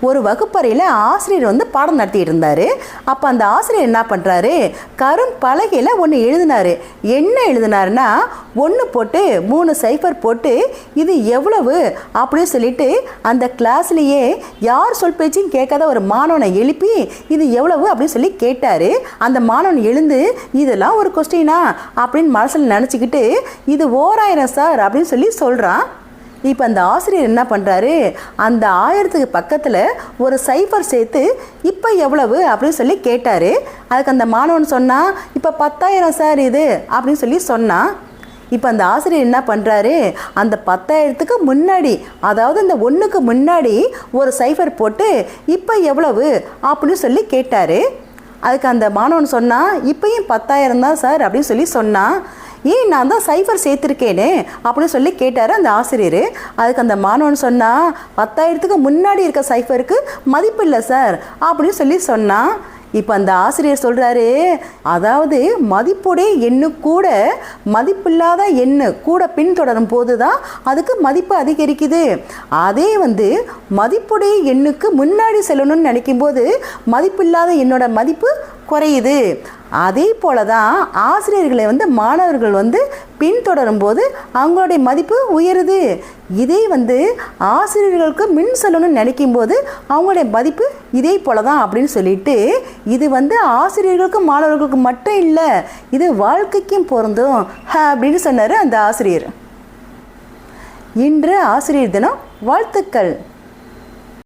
ஒரு வகுப்பறையில் ஆசிரியர் வந்து பாடம் நடத்திட்டு இருந்தார். அப்போ அந்த ஆசிரியர் என்ன பண்ணுறாரு, கரும்பலகையில் ஒன்று எழுதினார். என்ன எழுதினாருன்னா, 1 போட்டு 3 சைஃபர் போட்டு இது எவ்வளவு அப்படின்னு சொல்லிட்டு அந்த கிளாஸ்லேயே யார் சொல் பேச்சுன்னு கேட்காத ஒரு மாணவனை எழுப்பி இது எவ்வளவு அப்படின்னு சொல்லி கேட்டார். அந்த மாணவன் எழுந்து இதெல்லாம் ஒரு கொஸ்டினா அப்படின்னு மனசில் நினச்சிக்கிட்டு இது 1000 சார் அப்படின்னு சொல்லி சொல்கிறான். இப்போ அந்த ஆசிரியர் என்ன பண்ணுறாரு, அந்த 1000க்கு பக்கத்தில் ஒரு சைஃபர் சேர்த்து இப்போ எவ்வளவு அப்படின்னு சொல்லி கேட்டார். அதுக்கு அந்த மாணவன் சொன்னான், இப்போ 10,000 சார் இது அப்படின்னு சொல்லி சொன்னான். இப்போ அந்த ஆசிரியர் என்ன பண்ணுறாரு, அந்த 10,000க்கு முன்னாடி, அதாவது இந்த 1க்கு முன்னாடி ஒரு சைஃபர் போட்டு இப்போ எவ்வளவு அப்படின்னு சொல்லி கேட்டார். அதுக்கு அந்த மாணவன் சொன்னான், இப்போயும் 10,000 தான் சார் அப்படின்னு சொல்லி சொன்னான். ஏன் நான் தான் சைஃபர் சேர்த்துருக்கேனே அப்படின்னு சொல்லி கேட்டார் அந்த ஆசிரியர். அதுக்கு அந்த மாணவன் சொன்னால், 10,000க்கு முன்னாடி இருக்க சைஃபருக்கு மதிப்பு இல்லை சார் அப்படின்னு சொல்லி சொன்னான். இப்போ அந்த ஆசிரியர் சொல்கிறாரு, அதாவது மதிப்புடைய எண்ணு கூட மதிப்பில்லாத எண்ணு கூட பின்தொடரும் போது தான் அதுக்கு மதிப்பு அதிகரிக்குது. அதே வந்து மதிப்புடைய எண்ணுக்கு முன்னாடி செல்லணும்னு நினைக்கும்போது மதிப்பில்லாத எண்ணோட மதிப்பு குறையுது. அதே போல தான் ஆசிரியர்களை வந்து மாணவர்கள் வந்து பின்தொடரும் போது அவங்களுடைய மதிப்பு உயருது. இதே வந்து ஆசிரியர்களுக்கு மின் செல்லணும்னு நினைக்கும்போது அவங்களுடைய மதிப்பு இதே போல தான் அப்படின்னு சொல்லிட்டு, இது வந்து ஆசிரியர்களுக்கும் மாணவர்களுக்கு மட்டும் இல்லை, இது வாழ்க்கைக்கும் பொருந்தும் அப்படின்னு சொன்னார் அந்த ஆசிரியர். இன்று ஆசிரியர் தினம். வாழ்த்துக்கள்.